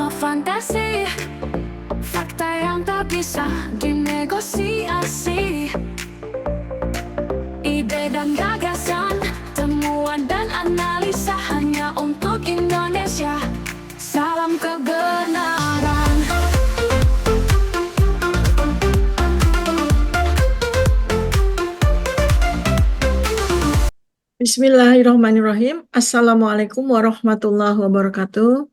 no fantasi, fakta yang tak bisa dinegosiasi. Ide dan gagasan, temuan dan analisa hanya untuk Indonesia. Salam kebenaran. Bismillahirrahmanirrahim. Assalamualaikum warahmatullahi wabarakatuh.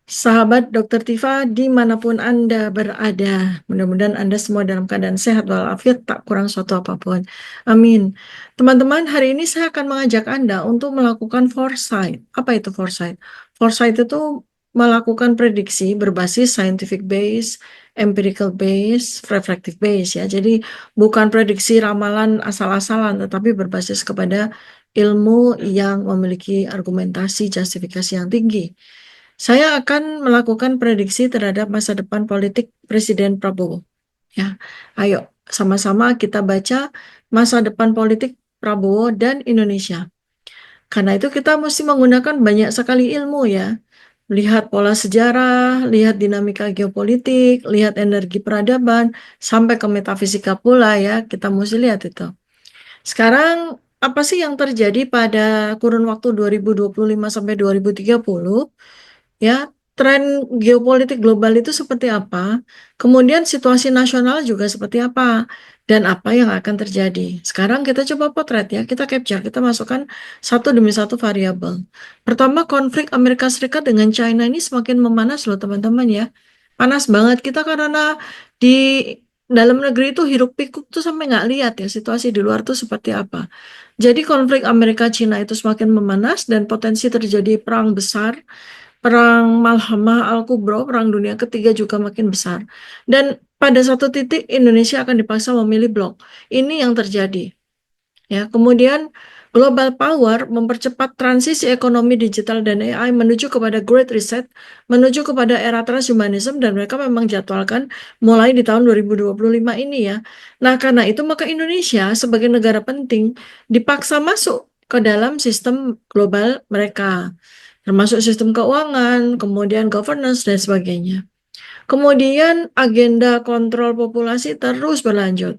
Sahabat Dokter Tifa dimanapun Anda berada, mudah-mudahan Anda semua dalam keadaan sehat walafiat, tak kurang suatu apapun. Amin. Teman-teman, hari ini saya akan mengajak Anda untuk melakukan foresight. Apa itu foresight? Foresight itu melakukan prediksi berbasis scientific base, empirical base, reflective base ya. Jadi bukan prediksi ramalan asal-asalan, tetapi berbasis kepada ilmu yang memiliki argumentasi justifikasi yang tinggi. Saya akan melakukan prediksi terhadap masa depan politik Presiden Prabowo. Ya, ayo sama-sama kita baca masa depan politik Prabowo dan Indonesia. Karena itu kita mesti menggunakan banyak sekali ilmu ya. Lihat pola sejarah, lihat dinamika geopolitik, lihat energi peradaban, sampai ke metafisika pula ya, kita mesti lihat itu. Sekarang apa sih yang terjadi pada kurun waktu 2025 sampai 2030? Ya, tren geopolitik global itu seperti apa? Kemudian situasi nasional juga seperti apa? Dan apa yang akan terjadi? Sekarang kita coba potret ya, kita capture, kita masukkan satu demi satu variabel. Pertama, konflik Amerika Serikat dengan China ini semakin memanas loh teman-teman ya. Panas banget kita karena di dalam negeri itu hiruk pikuk tuh sampai nggak lihat ya situasi di luar tuh seperti apa. Jadi konflik Amerika-China itu semakin memanas dan potensi terjadi perang besar. Perang Malhamah Al-Kubro, Perang Dunia Ketiga juga makin besar. Dan pada satu titik Indonesia akan dipaksa memilih blok. Ini yang terjadi. Ya, kemudian global power mempercepat transisi ekonomi digital dan AI menuju kepada Great Reset, menuju kepada era transhumanism, dan mereka memang jadwalkan mulai di tahun 2025 ini ya. Nah, karena itu maka Indonesia sebagai negara penting dipaksa masuk ke dalam sistem global mereka, termasuk sistem keuangan, kemudian governance, dan sebagainya. Kemudian agenda kontrol populasi terus berlanjut.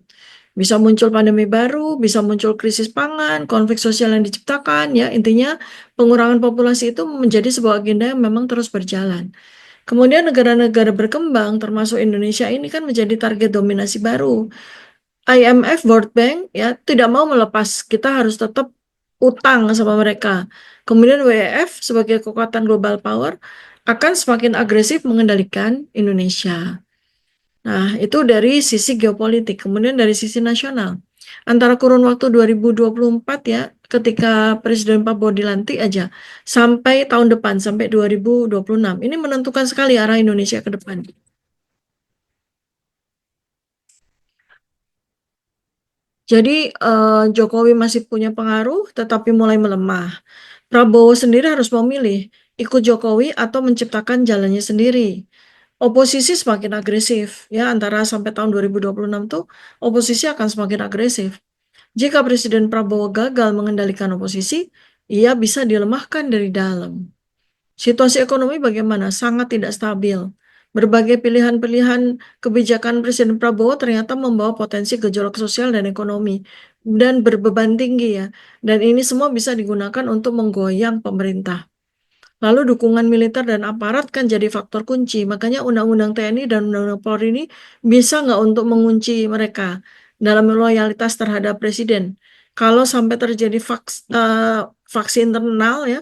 Bisa muncul pandemi baru, bisa muncul krisis pangan, konflik sosial yang diciptakan, ya intinya pengurangan populasi itu menjadi sebuah agenda yang memang terus berjalan. Kemudian negara-negara berkembang, termasuk Indonesia ini kan menjadi target dominasi baru. IMF, World Bank ya tidak mau melepas, kita harus tetap utang sama mereka. Kemudian WEF sebagai kekuatan global power akan semakin agresif mengendalikan Indonesia. Nah, itu dari sisi geopolitik. Kemudian dari sisi nasional. Antara kurun waktu 2024 ya, ketika Presiden Prabowo dilantik aja, sampai tahun depan, sampai 2026. Ini menentukan sekali arah Indonesia ke depan. Jadi Jokowi masih punya pengaruh, tetapi mulai melemah. Prabowo sendiri harus memilih, ikut Jokowi atau menciptakan jalannya sendiri. Oposisi semakin agresif, ya antara sampai tahun 2026 tuh oposisi akan semakin agresif. Jika Presiden Prabowo gagal mengendalikan oposisi, ia bisa dilemahkan dari dalam. Situasi ekonomi bagaimana? Sangat tidak stabil. Berbagai pilihan-pilihan kebijakan Presiden Prabowo ternyata membawa potensi gejolak sosial dan ekonomi dan berbeban tinggi ya. Dan ini semua bisa digunakan untuk menggoyang pemerintah. Lalu dukungan militer dan aparat kan jadi faktor kunci. Makanya Undang-Undang TNI dan Undang-Undang Polri ini bisa nggak untuk mengunci mereka dalam loyalitas terhadap Presiden. Kalau sampai terjadi faksi internal ya,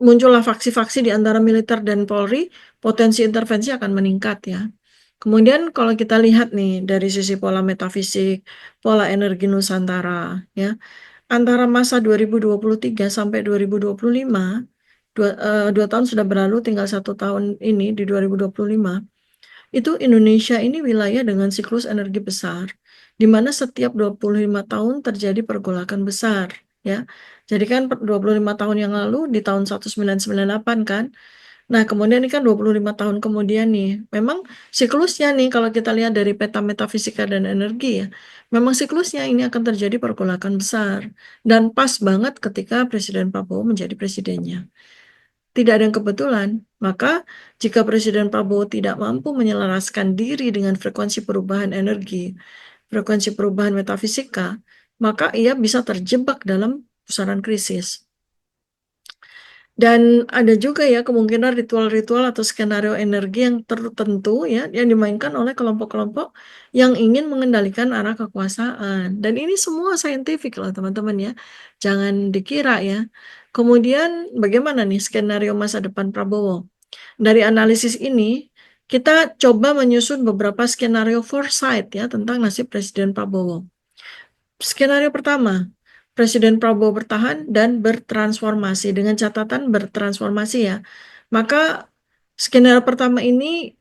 muncullah faksi-faksi di antara militer dan Polri, potensi intervensi akan meningkat ya. Kemudian kalau kita lihat nih dari sisi pola metafisik, pola energi Nusantara ya, antara masa 2023 sampai 2025, dua tahun sudah berlalu, tinggal 1 tahun ini di 2025, itu Indonesia ini wilayah dengan siklus energi besar, di mana setiap 25 tahun terjadi pergolakan besar ya. Jadi kan 25 tahun yang lalu di tahun 1998 kan. Nah, kemudian ini kan 25 tahun kemudian nih. Memang siklusnya nih kalau kita lihat dari peta metafisika dan energi ya, memang siklusnya ini akan terjadi pergolakan besar dan pas banget ketika Presiden Prabowo menjadi presidennya. tidak ada yang kebetulan. Maka jika Presiden Prabowo tidak mampu menyelaraskan diri dengan frekuensi perubahan energi, frekuensi perubahan metafisika, maka ia bisa terjebak dalam pusaran krisis. Dan ada juga ya kemungkinan ritual-ritual atau skenario energi yang tertentu ya yang dimainkan oleh kelompok-kelompok yang ingin mengendalikan arah kekuasaan. Dan ini semua saintifik loh teman-teman ya. Jangan dikira ya. Kemudian bagaimana nih skenario masa depan Prabowo? Dari analisis ini kita coba menyusun beberapa skenario foresight ya tentang nasib Presiden Prabowo. Skenario pertama, Presiden Prabowo bertahan dan bertransformasi dengan catatan bertransformasi ya. Maka skenario pertama ini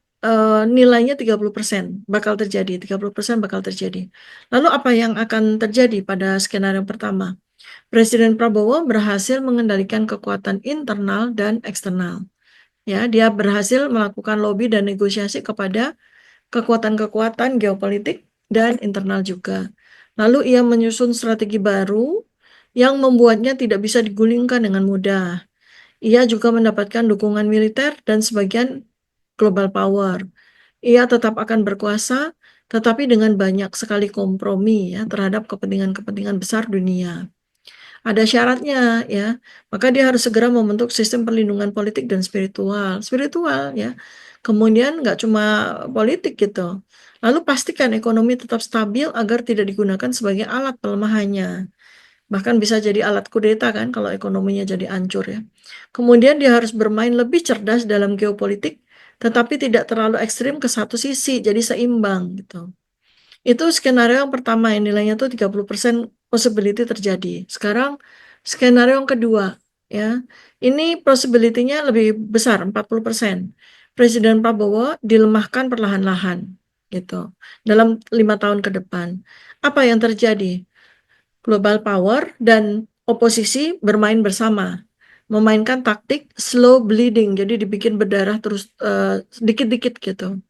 nilainya 30% bakal terjadi, 30% bakal terjadi. Lalu apa yang akan terjadi pada skenario pertama? Presiden Prabowo berhasil mengendalikan kekuatan internal dan eksternal. Ya, dia berhasil melakukan lobby dan negosiasi kepada kekuatan-kekuatan geopolitik dan internal juga. Lalu ia menyusun strategi baru yang membuatnya tidak bisa digulingkan dengan mudah. Ia juga mendapatkan dukungan militer dan sebagian global power. Ia tetap akan berkuasa, tetapi dengan banyak sekali kompromi ya terhadap kepentingan-kepentingan besar dunia. Ada syaratnya ya, maka dia harus segera membentuk sistem perlindungan politik dan spiritual. Spiritual ya. Kemudian nggak cuma politik gitu. Lalu pastikan ekonomi tetap stabil agar tidak digunakan sebagai alat pelemahannya. Bahkan bisa jadi alat kudeta kan kalau ekonominya jadi hancur ya. Kemudian dia harus bermain lebih cerdas dalam geopolitik, tetapi tidak terlalu ekstrim ke satu sisi, jadi seimbang gitu. Itu skenario yang pertama yang nilainya tuh 30% possibility terjadi. Sekarang skenario yang kedua ya. Ini possibility-nya lebih besar 40%. Presiden Prabowo dilemahkan perlahan-lahan gitu dalam 5 tahun ke depan. Apa yang terjadi? Global power dan oposisi bermain bersama. Memainkan taktik slow bleeding, jadi dibikin berdarah terus dikit-dikit gitu.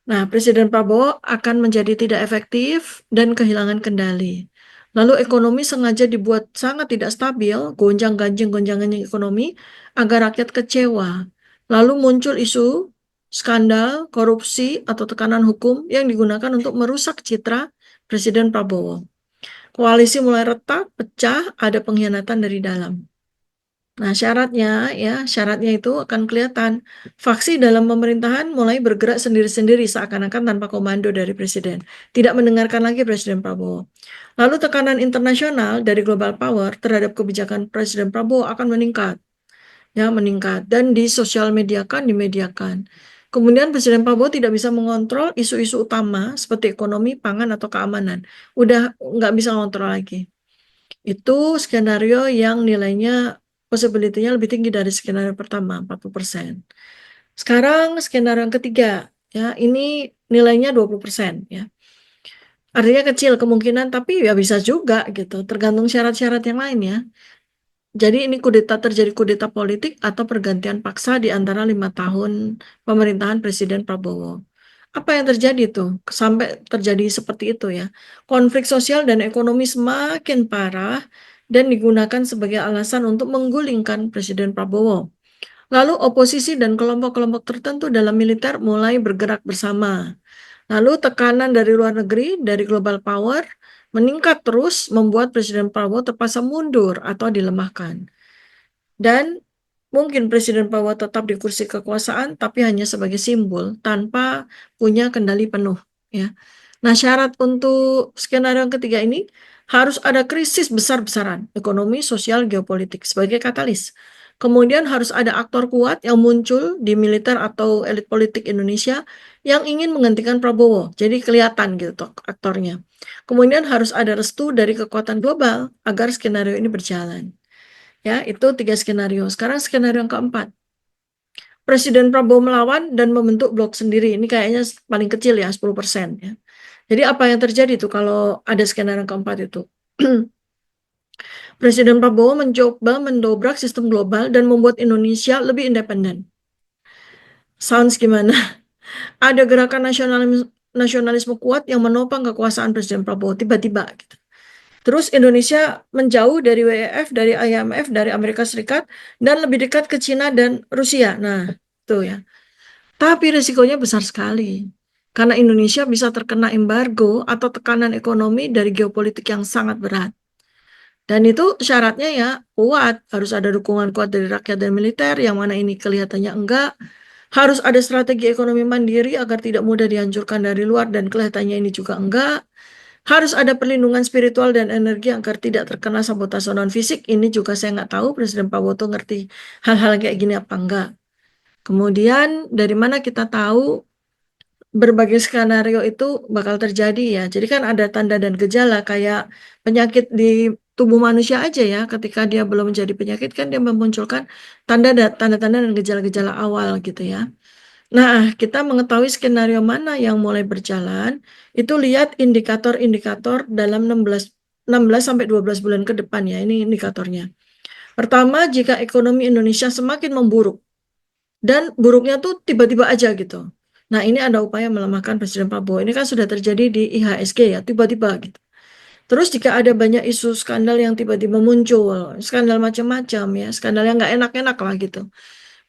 Nah, Presiden Prabowo akan menjadi tidak efektif dan kehilangan kendali. Lalu ekonomi sengaja dibuat sangat tidak stabil, gonjang-ganjing gonjang-ganjing ekonomi, agar rakyat kecewa. Lalu muncul isu skandal, korupsi, atau tekanan hukum yang digunakan untuk merusak citra Presiden Prabowo. Koalisi mulai retak, pecah, ada pengkhianatan dari dalam. Nah, syaratnya itu akan kelihatan. Faksi dalam pemerintahan mulai bergerak sendiri-sendiri seakan-akan tanpa komando dari presiden. Tidak mendengarkan lagi Presiden Prabowo. Lalu tekanan internasional dari global power terhadap kebijakan Presiden Prabowo akan meningkat. Ya, meningkat. Dan dimediakan. Kemudian Presiden Prabowo tidak bisa mengontrol isu-isu utama seperti ekonomi, pangan, atau keamanan. Udah nggak bisa mengontrol lagi. Itu skenario yang nilainya possibility-nya lebih tinggi dari skenario pertama, 40%. Sekarang skenario yang ketiga, ya, ini nilainya 20% ya. Artinya kecil kemungkinan, tapi ya bisa juga gitu, tergantung syarat-syarat yang lain ya. Jadi ini terjadi kudeta politik atau pergantian paksa di antara 5 tahun pemerintahan Presiden Prabowo. Apa yang terjadi tuh sampai terjadi seperti itu ya? Konflik sosial dan ekonomi semakin parah dan digunakan sebagai alasan untuk menggulingkan Presiden Prabowo. Lalu oposisi dan kelompok-kelompok tertentu dalam militer mulai bergerak bersama. Lalu tekanan dari luar negeri, dari global power, meningkat terus membuat Presiden Prabowo terpaksa mundur atau dilemahkan. Dan mungkin Presiden Prabowo tetap di kursi kekuasaan, tapi hanya sebagai simbol, tanpa punya kendali penuh. Ya. Nah, syarat untuk skenario yang ketiga ini harus ada krisis besar-besaran, ekonomi, sosial, geopolitik sebagai katalis. Kemudian harus ada aktor kuat yang muncul di militer atau elit politik Indonesia yang ingin menggantikan Prabowo. Jadi kelihatan gitu aktornya. Kemudian harus ada restu dari kekuatan global agar skenario ini berjalan. Ya, itu 3 skenario. Sekarang skenario yang keempat. Presiden Prabowo melawan dan membentuk blok sendiri. Ini kayaknya paling kecil ya, 10%. Ya. Jadi apa yang terjadi tuh kalau ada skenario yang keempat itu? Presiden Prabowo mencoba mendobrak sistem global dan membuat Indonesia lebih independen. Sounds gimana? Ada gerakan nasionalisme kuat yang menopang kekuasaan Presiden Prabowo tiba-tiba gitu. Terus Indonesia menjauh dari WEF, dari IMF, dari Amerika Serikat, dan lebih dekat ke Cina dan Rusia. Nah, itu ya. Tapi risikonya besar sekali. Karena Indonesia bisa terkena embargo atau tekanan ekonomi dari geopolitik yang sangat berat. Dan itu syaratnya ya kuat, harus ada dukungan kuat dari rakyat dan militer, yang mana ini kelihatannya enggak. Harus ada strategi ekonomi mandiri agar tidak mudah dihancurkan dari luar, dan kelihatannya ini juga enggak. Harus ada perlindungan spiritual dan energi agar tidak terkena sabotase non-fisik. Ini juga saya nggak tahu Presiden Prabowo tuh ngerti hal-hal kayak gini apa enggak. Kemudian dari mana kita tahu berbagai skenario itu bakal terjadi ya. Jadi kan ada tanda dan gejala kayak penyakit di tubuh manusia aja ya. Ketika dia belum menjadi penyakit kan dia memunculkan tanda-tanda dan gejala-gejala awal gitu ya. Nah, kita mengetahui skenario mana yang mulai berjalan, itu lihat indikator-indikator dalam 16 sampai 12 bulan ke depan ya, ini indikatornya. Pertama, jika ekonomi Indonesia semakin memburuk, dan buruknya tuh tiba-tiba aja gitu. Nah, ini ada upaya melemahkan Presiden Prabowo. Ini kan sudah terjadi di IHSG ya, tiba-tiba gitu. Terus jika ada banyak isu skandal yang tiba-tiba muncul, skandal macam-macam ya, skandal yang nggak enak-enak lah gitu.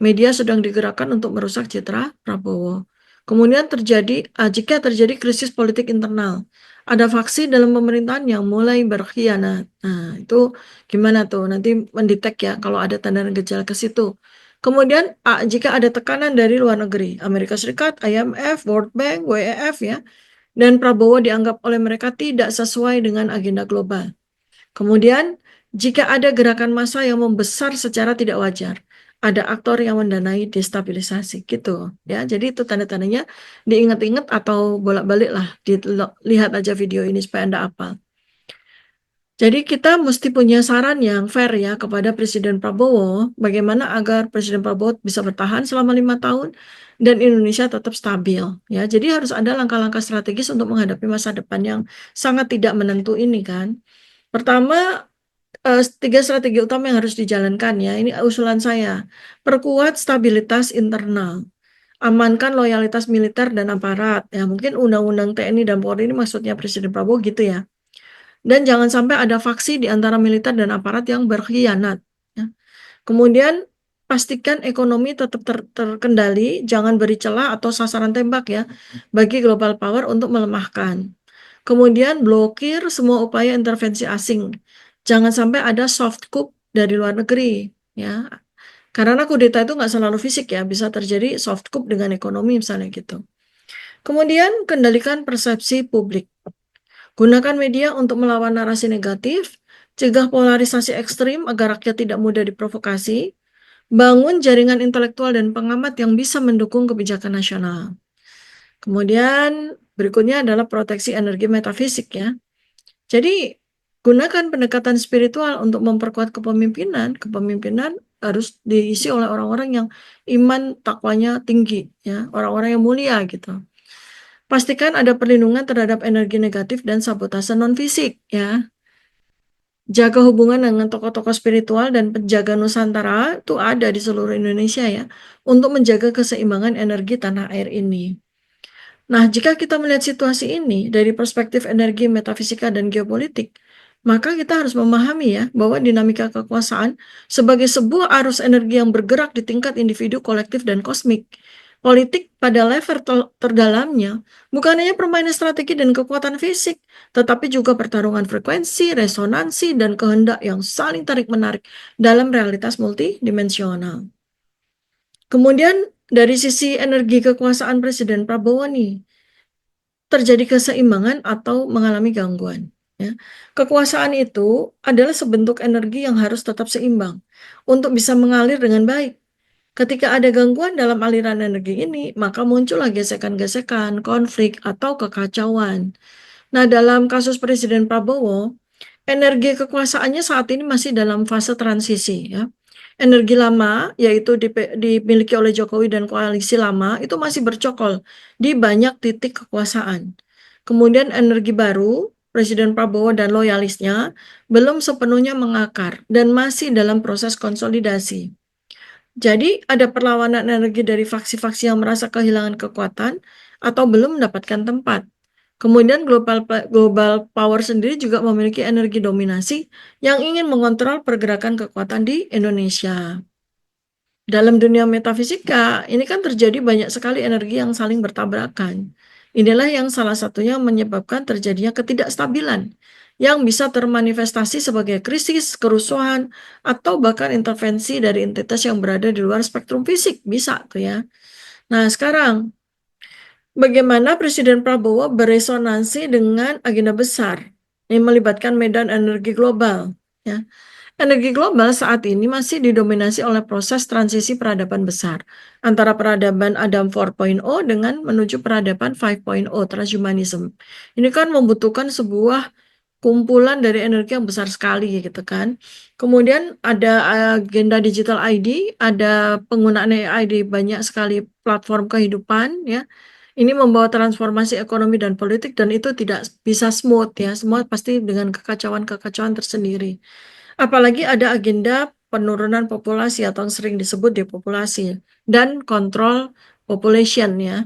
Media sedang digerakkan untuk merusak citra Prabowo. Kemudian jika terjadi krisis politik internal, ada faksi dalam pemerintahan yang mulai berkhianat. Nah, itu gimana tuh? Nanti mendetek ya kalau ada tanda dan gejala ke situ. Kemudian jika ada tekanan dari luar negeri, Amerika Serikat, IMF, World Bank, WEF ya, dan Prabowo dianggap oleh mereka tidak sesuai dengan agenda global. Kemudian, jika ada gerakan massa yang membesar secara tidak wajar, ada aktor yang mendanai destabilisasi gitu ya. Jadi itu tanda-tandanya diingat-ingat atau bolak-balik lah, dilihat aja video ini supaya Anda hafal. Jadi kita mesti punya saran yang fair ya kepada Presiden Prabowo, bagaimana agar Presiden Prabowo bisa bertahan selama 5 tahun dan Indonesia tetap stabil ya. Jadi harus ada langkah-langkah strategis untuk menghadapi masa depan yang sangat tidak menentu ini kan. Pertama, 3 strategi utama yang harus dijalankan ya, ini usulan saya. Perkuat stabilitas internal, amankan loyalitas militer dan aparat. Ya, mungkin Undang-Undang TNI dan Polri ini maksudnya Presiden Prabowo gitu ya. Dan jangan sampai ada faksi di antara militer dan aparat yang berkhianat. Ya. Kemudian pastikan ekonomi tetap terkendali, jangan beri celah atau sasaran tembak ya bagi global power untuk melemahkan. Kemudian blokir semua upaya intervensi asing. Jangan sampai ada soft coup dari luar negeri ya. Karena kudeta itu nggak selalu fisik ya, bisa terjadi soft coup dengan ekonomi misalnya gitu. Kemudian kendalikan persepsi publik. Gunakan media untuk melawan narasi negatif, cegah polarisasi ekstrim agar rakyat tidak mudah diprovokasi, bangun jaringan intelektual dan pengamat yang bisa mendukung kebijakan nasional. Kemudian berikutnya adalah proteksi energi metafisik ya. Jadi gunakan pendekatan spiritual untuk memperkuat kepemimpinan. Kepemimpinan harus diisi oleh orang-orang yang iman takwanya tinggi ya, orang-orang yang mulia gitu. Pastikan ada perlindungan terhadap energi negatif dan sabotase non-fisik ya. Jaga hubungan dengan tokoh-tokoh spiritual dan penjaga Nusantara itu ada di seluruh Indonesia ya, untuk menjaga keseimbangan energi tanah air ini. Nah, jika kita melihat situasi ini dari perspektif energi, metafisika, dan geopolitik, maka kita harus memahami ya bahwa dinamika kekuasaan sebagai sebuah arus energi yang bergerak di tingkat individu, kolektif, dan kosmik. Politik pada level terdalamnya bukan hanya permainan strategi dan kekuatan fisik, tetapi juga pertarungan frekuensi, resonansi, dan kehendak yang saling tarik-menarik dalam realitas multidimensional. Kemudian dari sisi energi kekuasaan Presiden Prabowo nih, terjadi keseimbangan atau mengalami gangguan. Ya. Kekuasaan itu adalah sebentuk energi yang harus tetap seimbang untuk bisa mengalir dengan baik. Ketika ada gangguan dalam aliran energi ini, maka muncullah gesekan-gesekan, konflik, atau kekacauan. Nah, dalam kasus Presiden Prabowo, energi kekuasaannya saat ini masih dalam fase transisi. Ya. Energi lama, yaitu dimiliki oleh Jokowi dan koalisi lama, itu masih bercokol di banyak titik kekuasaan. Kemudian energi baru, Presiden Prabowo dan loyalisnya belum sepenuhnya mengakar dan masih dalam proses konsolidasi. Jadi ada perlawanan energi dari faksi-faksi yang merasa kehilangan kekuatan atau belum mendapatkan tempat. Kemudian global power sendiri juga memiliki energi dominasi yang ingin mengontrol pergerakan kekuatan di Indonesia. Dalam dunia metafisika, ini kan terjadi banyak sekali energi yang saling bertabrakan. Inilah yang salah satunya menyebabkan terjadinya ketidakstabilan yang bisa termanifestasi sebagai krisis, kerusuhan, atau bahkan intervensi dari entitas yang berada di luar spektrum fisik. Bisa tuh ya. Nah, sekarang bagaimana Presiden Prabowo beresonansi dengan agenda besar yang melibatkan medan energi global, ya. Energi global saat ini masih didominasi oleh proses transisi peradaban besar antara peradaban Adam 4.0 dengan menuju peradaban 5.0 transhumanism. Ini kan membutuhkan sebuah kumpulan dari energi yang besar sekali gitu kan. Kemudian ada agenda digital ID, ada penggunaan AI di banyak sekali platform kehidupan ya. Ini membawa transformasi ekonomi dan politik dan itu tidak bisa smooth ya. Semua pasti dengan kekacauan-kekacauan tersendiri. Apalagi ada agenda penurunan populasi atau yang sering disebut depopulasi dan kontrol population ya.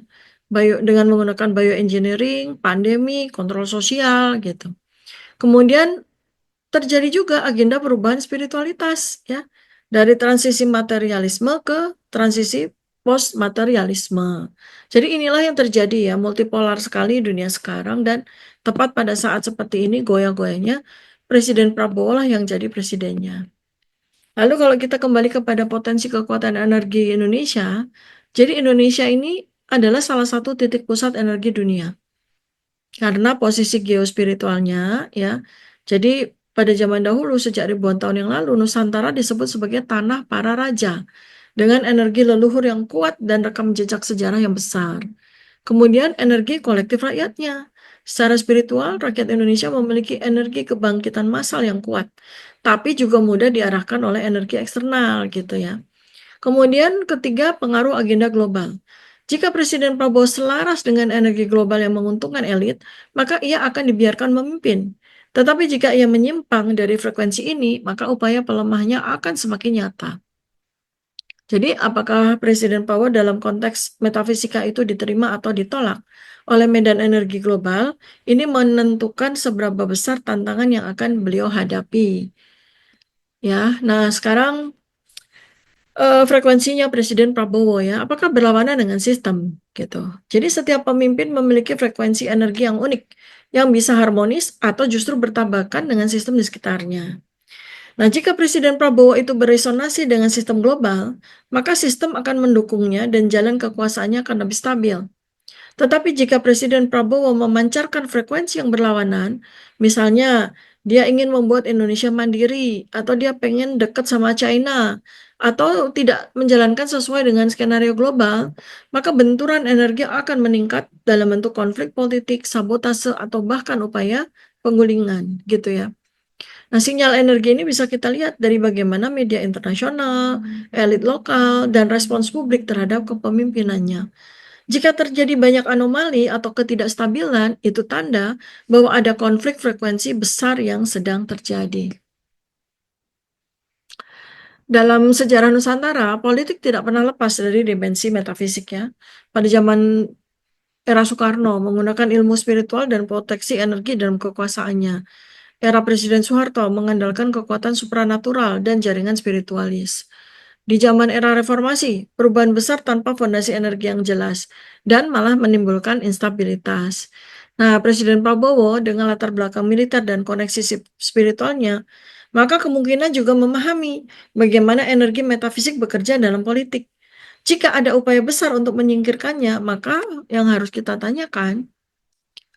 Dengan menggunakan bioengineering, pandemi, kontrol sosial gitu. Kemudian terjadi juga agenda perubahan spiritualitas ya. Dari transisi materialisme ke transisi post materialisme. Jadi inilah yang terjadi ya, multipolar sekali dunia sekarang dan tepat pada saat seperti ini goyah-goyahnya Presiden Prabowo lah yang jadi presidennya. Lalu kalau kita kembali kepada potensi kekuatan energi Indonesia, jadi Indonesia ini adalah salah satu titik pusat energi dunia. Karena posisi geospiritualnya ya. Jadi pada zaman dahulu sejak ribuan tahun yang lalu Nusantara disebut sebagai tanah para raja dengan energi leluhur yang kuat dan rekam jejak sejarah yang besar. Kemudian energi kolektif rakyatnya. Secara spiritual, rakyat Indonesia memiliki energi kebangkitan massal yang kuat, tapi juga mudah diarahkan oleh energi eksternal gitu ya. Kemudian ketiga, pengaruh agenda global. Jika Presiden Prabowo selaras dengan energi global yang menguntungkan elit, maka ia akan dibiarkan memimpin. Tetapi jika ia menyimpang dari frekuensi ini, maka upaya pelemahnya akan semakin nyata. Jadi apakah Presiden Prabowo dalam konteks metafisika itu diterima atau ditolak oleh medan energi global, ini menentukan seberapa besar tantangan yang akan beliau hadapi. Ya, nah sekarang frekuensinya Presiden Prabowo ya, apakah berlawanan dengan sistem gitu. Jadi setiap pemimpin memiliki frekuensi energi yang unik, yang bisa harmonis atau justru bertabrakan dengan sistem di sekitarnya. Nah, jika Presiden Prabowo itu beresonansi dengan sistem global, maka sistem akan mendukungnya dan jalan kekuasaannya akan lebih stabil. Tetapi jika Presiden Prabowo memancarkan frekuensi yang berlawanan, misalnya dia ingin membuat Indonesia mandiri, atau dia pengen dekat sama China, atau tidak menjalankan sesuai dengan skenario global, maka benturan energi akan meningkat dalam bentuk konflik politik, sabotase, atau bahkan upaya penggulingan, gitu ya. Nah, sinyal energi ini bisa kita lihat dari bagaimana media internasional, elit lokal, dan respons publik terhadap kepemimpinannya. Jika terjadi banyak anomali atau ketidakstabilan, itu tanda bahwa ada konflik frekuensi besar yang sedang terjadi. Dalam sejarah Nusantara, politik tidak pernah lepas dari dimensi metafisik ya. Pada zaman era Soekarno, menggunakan ilmu spiritual dan proteksi energi dalam kekuasaannya. Era Presiden Soeharto mengandalkan kekuatan supranatural dan jaringan spiritualis. Di zaman era reformasi, perubahan besar tanpa fondasi energi yang jelas dan malah menimbulkan instabilitas. Nah, Presiden Prabowo dengan latar belakang militer dan koneksi spiritualnya, maka kemungkinan juga memahami bagaimana energi metafisik bekerja dalam politik. Jika ada upaya besar untuk menyingkirkannya, maka yang harus kita tanyakan,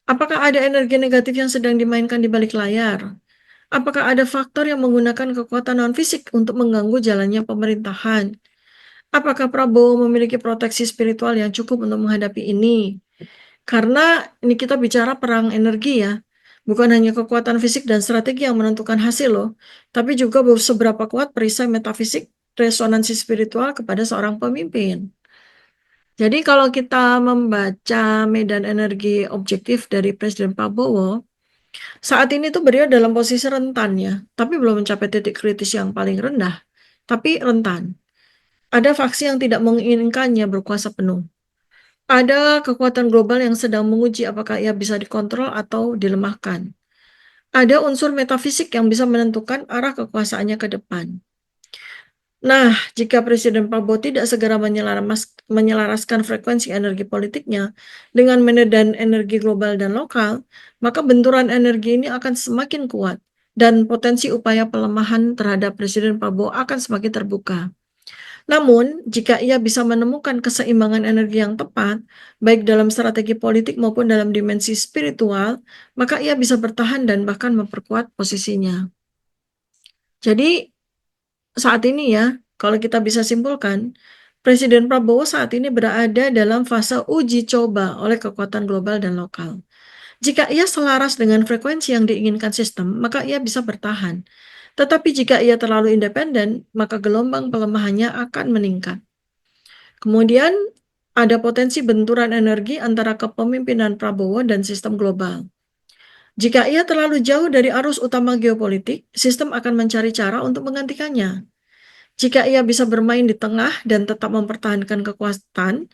apakah ada energi negatif yang sedang dimainkan di balik layar? Apakah ada faktor yang menggunakan kekuatan non-fisik untuk mengganggu jalannya pemerintahan? Apakah Prabowo memiliki proteksi spiritual yang cukup untuk menghadapi ini? Karena ini kita bicara perang energi ya, bukan hanya kekuatan fisik dan strategi yang menentukan hasil loh, tapi juga seberapa kuat perisai metafisik resonansi spiritual kepada seorang pemimpin. Jadi kalau kita membaca medan energi objektif dari Presiden Prabowo, saat ini tuh beliau dalam posisi rentan ya, tapi belum mencapai titik kritis yang paling rendah, tapi rentan. Ada faksi yang tidak menginginkannya berkuasa penuh. Ada kekuatan global yang sedang menguji apakah ia bisa dikontrol atau dilemahkan. Ada unsur metafisik yang bisa menentukan arah kekuasaannya ke depan. Nah, jika Presiden Prabowo tidak segera menyelaraskan frekuensi energi politiknya dengan medan energi global dan lokal, maka benturan energi ini akan semakin kuat dan potensi upaya pelemahan terhadap Presiden Prabowo akan semakin terbuka. Namun, jika ia bisa menemukan keseimbangan energi yang tepat, baik dalam strategi politik maupun dalam dimensi spiritual, maka ia bisa bertahan dan bahkan memperkuat posisinya. Jadi, saat ini ya, kalau kita bisa simpulkan, Presiden Prabowo saat ini berada dalam fase uji coba oleh kekuatan global dan lokal. Jika ia selaras dengan frekuensi yang diinginkan sistem, maka ia bisa bertahan. Tetapi jika ia terlalu independen, maka gelombang pelemahannya akan meningkat. Kemudian ada potensi benturan energi antara kepemimpinan Prabowo dan sistem global. Jika ia terlalu jauh dari arus utama geopolitik, sistem akan mencari cara untuk menggantikannya. Jika ia bisa bermain di tengah dan tetap mempertahankan kekuasaan,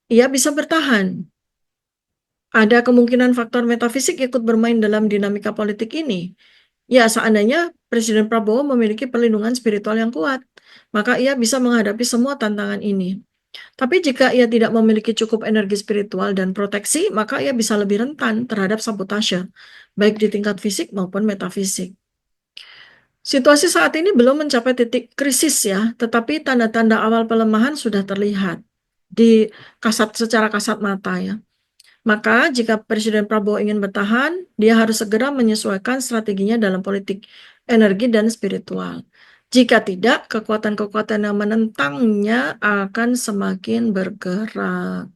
ia bisa bertahan. Ada kemungkinan faktor metafisik ikut bermain dalam dinamika politik ini. Ya, seandainya Presiden Prabowo memiliki perlindungan spiritual yang kuat, maka ia bisa menghadapi semua tantangan ini. Tapi jika ia tidak memiliki cukup energi spiritual dan proteksi, maka ia bisa lebih rentan terhadap sabotase, baik di tingkat fisik maupun metafisik. Situasi saat ini belum mencapai titik krisis ya, tetapi tanda-tanda awal pelemahan sudah terlihat secara kasat mata ya. Maka jika Presiden Prabowo ingin bertahan, dia harus segera menyesuaikan strateginya dalam politik, energi, dan spiritual. Jika tidak, kekuatan-kekuatan yang menentangnya akan semakin bergerak.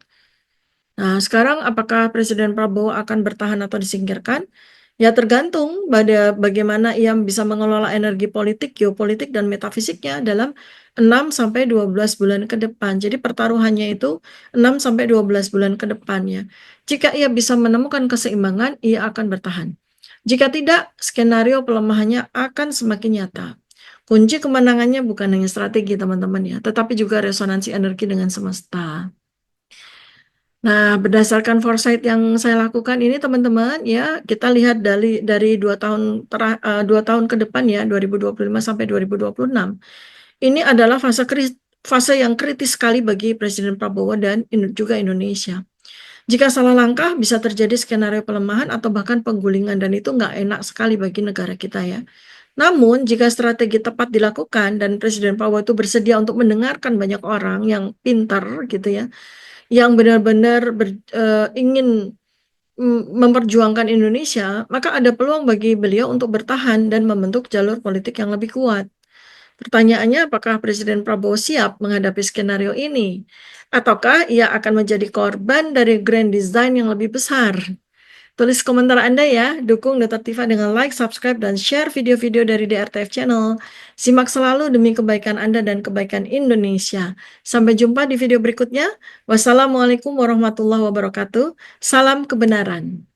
Nah, sekarang apakah Presiden Prabowo akan bertahan atau disingkirkan? Ya tergantung pada bagaimana ia bisa mengelola energi politik, geopolitik, dan metafisiknya dalam 6-12 bulan ke depan. Jadi pertaruhannya itu 6-12 bulan ke depannya. Jika ia bisa menemukan keseimbangan, ia akan bertahan. Jika tidak, skenario pelemahannya akan semakin nyata. Kunci kemenangannya bukan hanya strategi teman-teman ya, tetapi juga resonansi energi dengan semesta. Nah, berdasarkan foresight yang saya lakukan ini teman-teman ya, kita lihat dari 2 tahun ke depan ya, 2025 sampai 2026. Ini adalah fase yang kritis sekali bagi Presiden Prabowo dan juga Indonesia. Jika salah langkah bisa terjadi skenario pelemahan atau bahkan penggulingan dan itu nggak enak sekali bagi negara kita ya. Namun jika strategi tepat dilakukan dan Presiden Prabowo itu bersedia untuk mendengarkan banyak orang yang pintar gitu ya, yang benar-benar ingin memperjuangkan Indonesia, maka ada peluang bagi beliau untuk bertahan dan membentuk jalur politik yang lebih kuat. Pertanyaannya, apakah Presiden Prabowo siap menghadapi skenario ini? Ataukah ia akan menjadi korban dari grand design yang lebih besar? Tulis komentar Anda ya, dukung Dr. Tifa dengan like, subscribe, dan share video-video dari DRTF Channel. Simak selalu demi kebaikan Anda dan kebaikan Indonesia. Sampai jumpa di video berikutnya. Wassalamualaikum warahmatullahi wabarakatuh. Salam kebenaran.